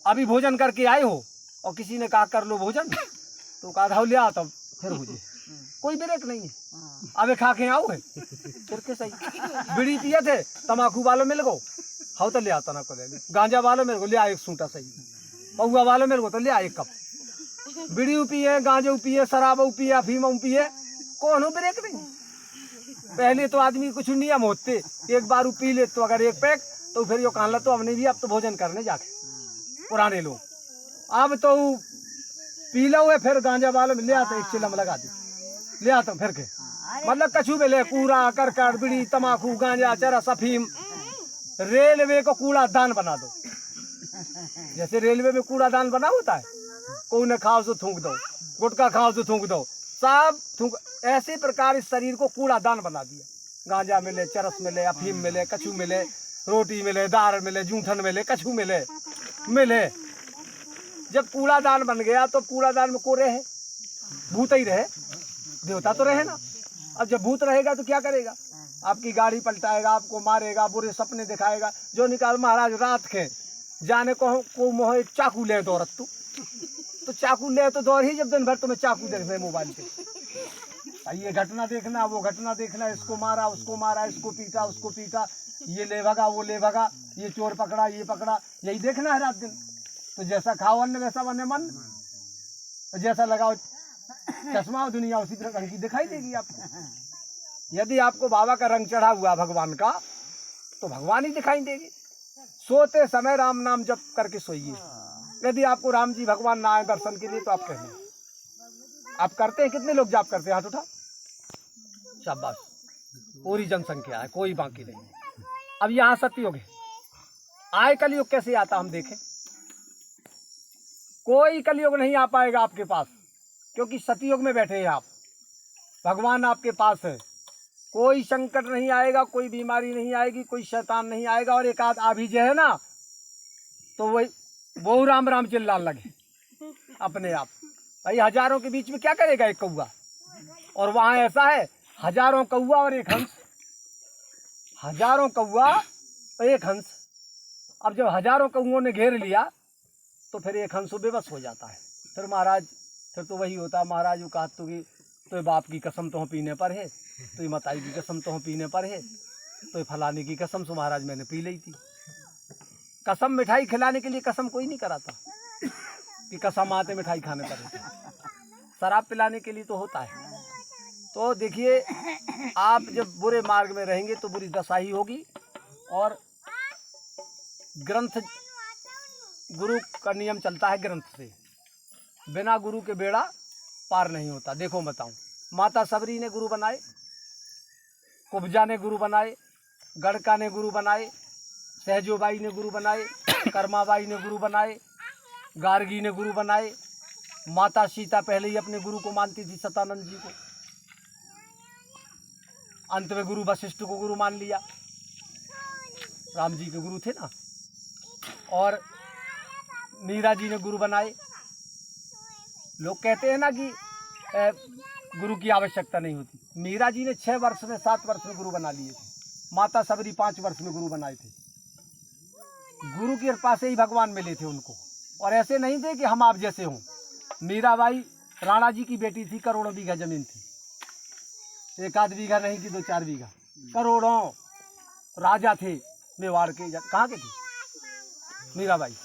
अभी भोजन करके आए हो और किसी ने कहा कर लो भोजन, तो कहा धाव ले आ, तब फिर मुझे कोई ब्रेक नहीं है, अबे खा के आओ है फिर के सही। बीड़ी पिए थे, तम्बाकू वालों मिल गो, हाउ तो ले आता ना को ले, गांजा वालों मेरे को ले आ एक सूटा सही, पौआ वालों मेरे को तो ले आ एक कप। बीड़ी पिए, गांजे पिए, शराब पिए, अफीम पिए, कौन ब्रेक नहीं। पहले तो आदमी कुछ नियम होते, एक बार पी ले तो अगर एक पैक तो फिर यो कहला तो हमने भी अब तो भोजन करने जाके पुराने लोग, अब तो पी लो है फिर गांजा वाले में ले आते, एक चिलम लगा दी ले आता फिर के, मतलब कछू में ले कूड़ा करकट बीड़ी तम्बाकू गांजा चरस अफीम। रेलवे को कूड़ा दान बना दो, जैसे रेलवे में कूड़ा दान बना होता है, कोई न खाओ तो थूक दो, गुटखा खाओ तो थूक दो, सब थूक, ऐसे प्रकार इस शरीर को कूड़ा दान बना दिया। गांजा मिले, चरस मिले, अफीम मिले, कछू मिले, रोटी मिले, दाल मिले, जूठन मिले, कछू मिले मिले। जब कूड़ादान बन गया तो कूड़ादान में को रहे, भूत ही रहे, देवता तो रहे ना। अब जब भूत रहेगा तो क्या करेगा, आपकी गाड़ी पलटाएगा, आपको मारेगा, बुरे सपने दिखाएगा। जो निकाल महाराज रात के जाने को मोह चाकू ले दो रत्तू, तो चाकू ले तो दौड़ ही, जब दिन भर तुम्हें चाकू देख रहे मोबाइल पे, ये घटना देखना, वो घटना देखना, इसको मारा, उसको मारा, इसको पीटा, उसको पीटा, ये ले भगा, वो ले भगा, ये चोर पकड़ा, ये पकड़ा, यही देखना है रात दिन। तो जैसा खाओ अन्न वैसा बने मन, तो जैसा लगाओ चश्मा दुनिया उसी तरह रंग की दिखाई देगी आपको। यदि आपको बाबा का रंग चढ़ा हुआ भगवान का तो भगवान ही दिखाई देगी। सोते समय राम नाम जप करके सोइए। यदि आपको राम जी भगवान ना आए दर्शन के लिए तो आप कहें, आप करते हैं, कितने लोग जाप करते हैं, हाथ उठा, शाबाश, पूरी जनसंख्या है, कोई बाकी नहीं है। अब यहाँ सतयुग है, आए कलयुग कैसे आता हम देखें। कोई कलयुग नहीं आ पाएगा आपके पास, क्योंकि सतयुग में बैठे हैं आप, भगवान आपके पास है। कोई संकट नहीं आएगा, कोई बीमारी नहीं आएगी, कोई शैतान नहीं आएगा। और एक आध आ भी जो है ना तो वही वो राम राम चिल्लाने लगे अपने आप। भाई हजारों के बीच में क्या करेगा एक कौआ, और वहां ऐसा है हजारों कौआ और एक हंस, हजारों कौआ और एक हंस। अब जब हजारों कौओं ने घेर लिया तो फिर एक हंस बेबस हो जाता है। फिर महाराज, फिर तो वही होता, महाराज वो कहा तो बाप की कसम तो पीने पर है, तो मताई की कसम तो पीने पर है, तो फलाने की कसम से महाराज मैंने पी ली थी। कसम मिठाई खिलाने के लिए कसम कोई नहीं कराता कि कसम आते मिठाई खाने पर है, शराब पिलाने के लिए तो होता है। तो देखिए, आप जब बुरे मार्ग में रहेंगे तो बुरी दशा ही होगी। और ग्रंथ, गुरु का नियम चलता है ग्रंथ से, बिना गुरु के बेड़ा पार नहीं होता। देखो बताऊं, माता सबरी ने गुरु बनाए, कुब्जा ने गुरु बनाए, गड़का ने गुरु बनाए, सहजोबाई ने गुरु बनाए, कर्माबाई ने गुरु बनाए, गार्गी ने गुरु बनाए। माता सीता पहले ही अपने गुरु को मानती थी, सतानंद जी को। अंत में गुरु वशिष्ठ को गुरु मान लिया, राम जी के गुरु थे ना। और मीरा जी ने गुरु बनाए। लोग कहते हैं ना कि गुरु की आवश्यकता नहीं होती। मीरा जी ने 6 वर्ष में 7 वर्ष में गुरु बना लिए थे। माता सबरी 5 वर्ष में गुरु बनाए थे। गुरु की कृपा से ही भगवान मिले थे उनको, और ऐसे नहीं थे कि हम आप जैसे हों। मीराबाई राणा जी की बेटी थी, करोड़ों बीघा जमीन थी, 1 आध बीघा नहीं कि 2-4 बीघा, करोड़ों। राजा थे मेवाड़ के, कहाँ के थे मीराबाई,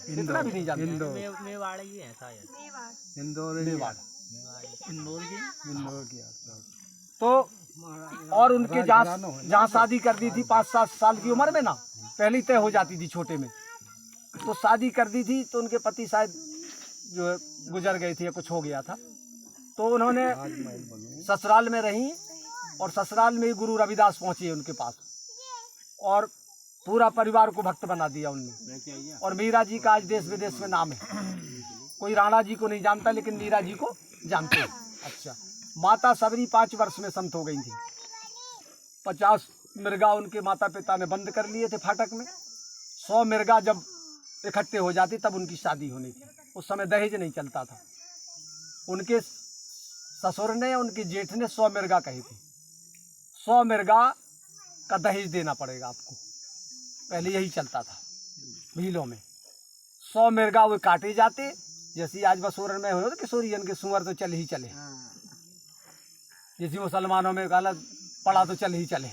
इतना भी नहीं जानते। मेवाड़ ही है शायद, मेवाड़, इंदौर की। तो और उनके जहाँ शादी कर दी थी 5-7 साल की उम्र में ना, पहले तय हो जाती थी छोटे में, तो शादी कर दी थी। तो उनके पति शायद जो है गुजर गए थे या कुछ हो गया था, तो उन्होंने ससुराल में रही, और ससुराल में ही गुरु रविदास पहुँचे उनके पास, और पूरा परिवार को भक्त बना दिया उनने। और मीरा जी का आज देश विदेश में नाम है। कोई राणा जी को नहीं जानता, लेकिन मीरा जी को जानते हैं। अच्छा, माता सबरी 5 वर्ष में संत हो गई थी। 50 मिर्गा उनके माता पिता ने बंद कर लिए थे फाटक में। 100 मिर्गा जब इकट्ठे हो जाती तब उनकी शादी होनी थी। उस समय दहेज नहीं चलता था। उनके ससुर ने, उनके जेठ ने 100 मिर्गा कही थी। 100 मिर्गा का दहेज देना पड़ेगा आपको, पहले यही चलता था भीलों में। 100 मिर्गा वो काटे जाते, जैसे आज बसोरन में हो किशोरियन के सुअर तो चल ही चले, जैसे मुसलमानों में गलत पड़ा तो चल ही चले।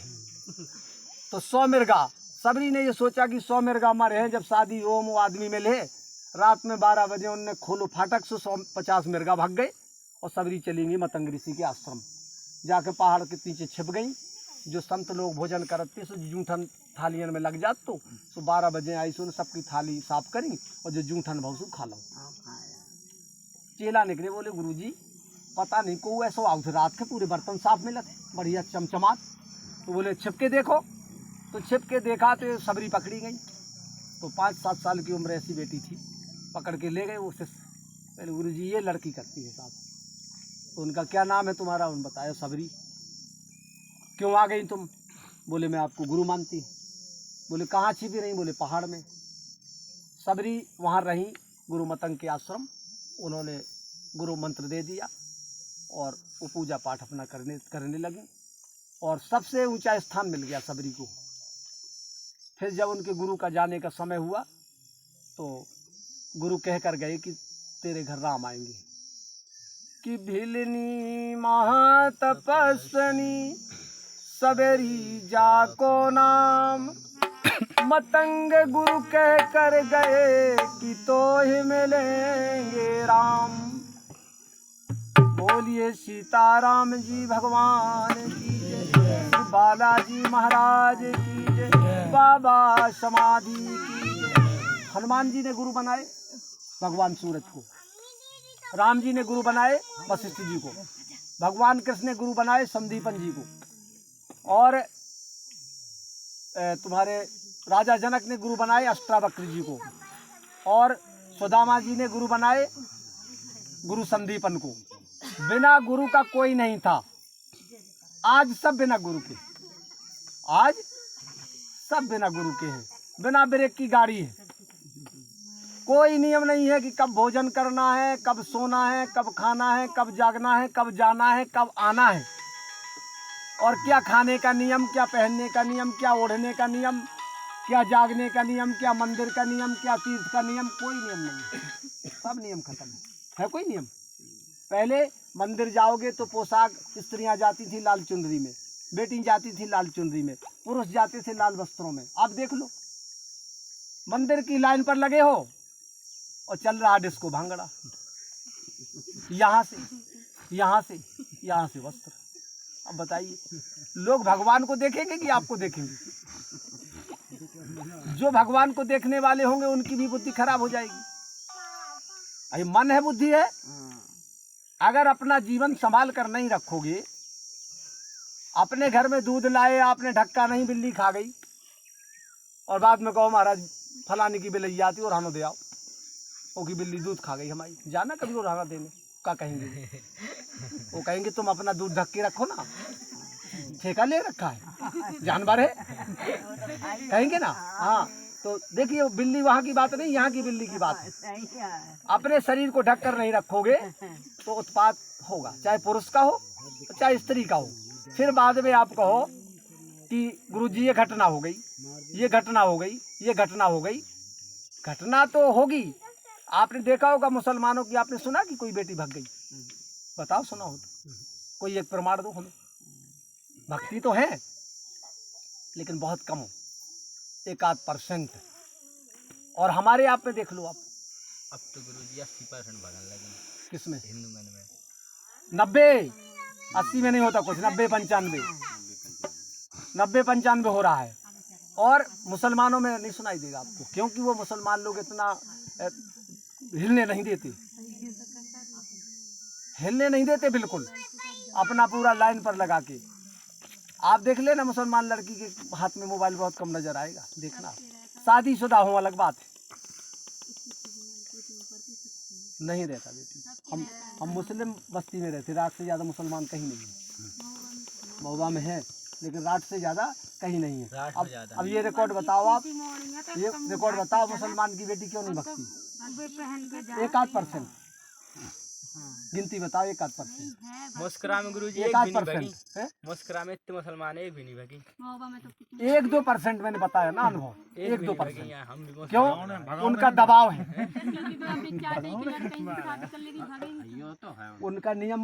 तो 100 मिर्गा, सबरी ने ये सोचा कि 100 मिर्गा मरे हैं, जब शादी हो वो आदमी मिले। रात में 12 बजे उनने खोलो फाटक से 150 मिर्गा भाग गए और सबरी चली गई मतंग ऋषि के आश्रम, जाके पहाड़ के पीछे छिप गई। जो संत लोग भोजन करते सो जूठन थालियन में लग जात, तो 12 बजे आई सो सबकी थाली साफ करी और जो जूठन भवसू खा लो। चेला निकले, बोले गुरुजी पता नहीं को ऐसा आउट रात के पूरे बर्तन साफ मिले थे बढ़िया चमचमात। तो बोले छिप के देखो, तो छिप के देखा तो सबरी पकड़ी गई। तो 5-7 साल की उम्र ऐसी बेटी थी, पकड़ के ले गए उससे। पहले गुरुजी ये लड़की करती है साहब। तो उनका क्या नाम है तुम्हारा? उन्होंने बताया सबरी। क्यों आ गई तुम? बोले मैं आपको गुरु मानती। बोले कहाँ छिपी रही? बोले पहाड़ में। सबरी वहाँ रही गुरु मतंग के आश्रम, उन्होंने गुरु मंत्र दे दिया और वो पूजा पाठ अपना करने लगी और सबसे ऊंचा स्थान मिल गया सबरी को। फिर जब उनके गुरु का जाने का समय हुआ तो गुरु कह कर गए कि तेरे घर राम आएंगे। कि भिलनी महातपस्विनी सबरी जाको नाम, मतंग गुरु कह कर गए कि तो ही मिलेंगे राम। बोलिए सीताराम जी भगवान की जय, बालाजी महाराज की जय, बाबा समाधि की जय। हनुमान जी ने गुरु बनाए भगवान सूरज को, राम जी ने गुरु बनाए वशिष्ठ जी को, भगवान कृष्ण ने गुरु बनाए संदीपन जी को, और तुम्हारे राजा जनक ने गुरु बनाए अष्टावक्र जी को, और सुदामा जी ने गुरु बनाए गुरु संदीपन को। बिना गुरु का कोई नहीं था। आज सब बिना गुरु के, आज सब बिना गुरु के हैं। बिना ब्रेक की गाड़ी है। कोई नियम नहीं है कि कब भोजन करना है, कब सोना है, कब खाना है, कब जागना है, कब जाना है, कब आना है, और क्या खाने का नियम, क्या पहनने का नियम, क्या ओढ़ने का नियम, क्या जागने का नियम, क्या मंदिर का नियम, क्या तीर्थ का नियम। कोई नियम नहीं है, सब नियम खत्म है कोई नियम? पहले मंदिर जाओगे तो पोशाक, स्त्रियां जाती थी लाल चुनरी में, बेटी जाती थी लाल चुनरी में, पुरुष जाते थे लाल वस्त्रों में। आप देख लो, मंदिर की लाइन पर लगे हो और चल रहा डिस्को भांगड़ा, यहाँ से यहाँ से यहाँ से वस्त्र। अब बताइए, लोग भगवान को देखेंगे कि आपको देखेंगे? जो भगवान को देखने वाले होंगे उनकी भी बुद्धि खराब हो जाएगी। अरे मन है, बुद्धि है। अगर अपना जीवन संभाल कर नहीं रखोगे, अपने घर में दूध लाए आपने, ढक्का नहीं, बिल्ली खा गई, और बाद में कहो महाराज फलाने की बिल्ली आती और हमें दे आओ, वो की बिल्ली दूध खा गई हमारी, जाना कभी वो रहना देने का कहेंगे? वो कहेंगे तुम अपना दूध ढक के रखो ना, ठेका ले रखा है, जानवर है, कहेंगे ना। हाँ, तो देखिए बिल्ली वहाँ की बात नहीं, यहाँ की बिल्ली की बात है। अपने शरीर को ढक कर नहीं रखोगे तो उत्पात होगा, चाहे पुरुष का हो चाहे स्त्री का हो। फिर बाद में आप कहो कि गुरुजी ये घटना हो गई, ये घटना हो गई, ये घटना हो गई। घटना तो होगी। आपने देखा होगा मुसलमानों की, आपने सुना कि कोई बेटी भाग गई? बताओ, सुना हो तो कोई एक प्रमाण दो हमें। भक्ति तो है लेकिन बहुत कम हो, 1-8%। और हमारे आप में देख लो आप, अब तो गुरुजी 80% भगन लगे। किसमें? हिंदू मन में 90-80 में नहीं होता कुछ, 90-95 हो रहा है। और मुसलमानों में नहीं सुनाई देगा आपको, क्योंकि वो मुसलमान लोग इतना हिलने नहीं देते, हिलने नहीं देते बिल्कुल, अपना पूरा लाइन पर लगा के। आप देख लेना, मुसलमान लड़की के हाथ में मोबाइल बहुत कम नजर आएगा, देखना। शादीशुदा हो अलग बात है, नहीं रहता बेटी। हम मुस्लिम बस्ती में रहते, रात से ज्यादा मुसलमान कहीं नहीं है। महुआ में है लेकिन रात से ज्यादा कहीं नहीं है। अब ये रिकॉर्ड बताओ आप, ये रिकॉर्ड बताओ, मुसलमान की बेटी क्यों नहीं भगती? 1-8%। गिनती बताओ, 1% मुस्कुरा में गुरुजी एक भी 1% नहीं भगी। है, मुस्कुरा में इतने मुसलमान एक भी नहीं भगी। 1-2% मैंने बताया ना अनुभव, एक भी नहीं 1-2%। भगी यहाँ, हम भी क्यों? मुसलमान उनका दबाव है, क्योंकि तो अपनी चाची की लड़की कहीं से शादी कर लेगी भागेंगी। उनका नियम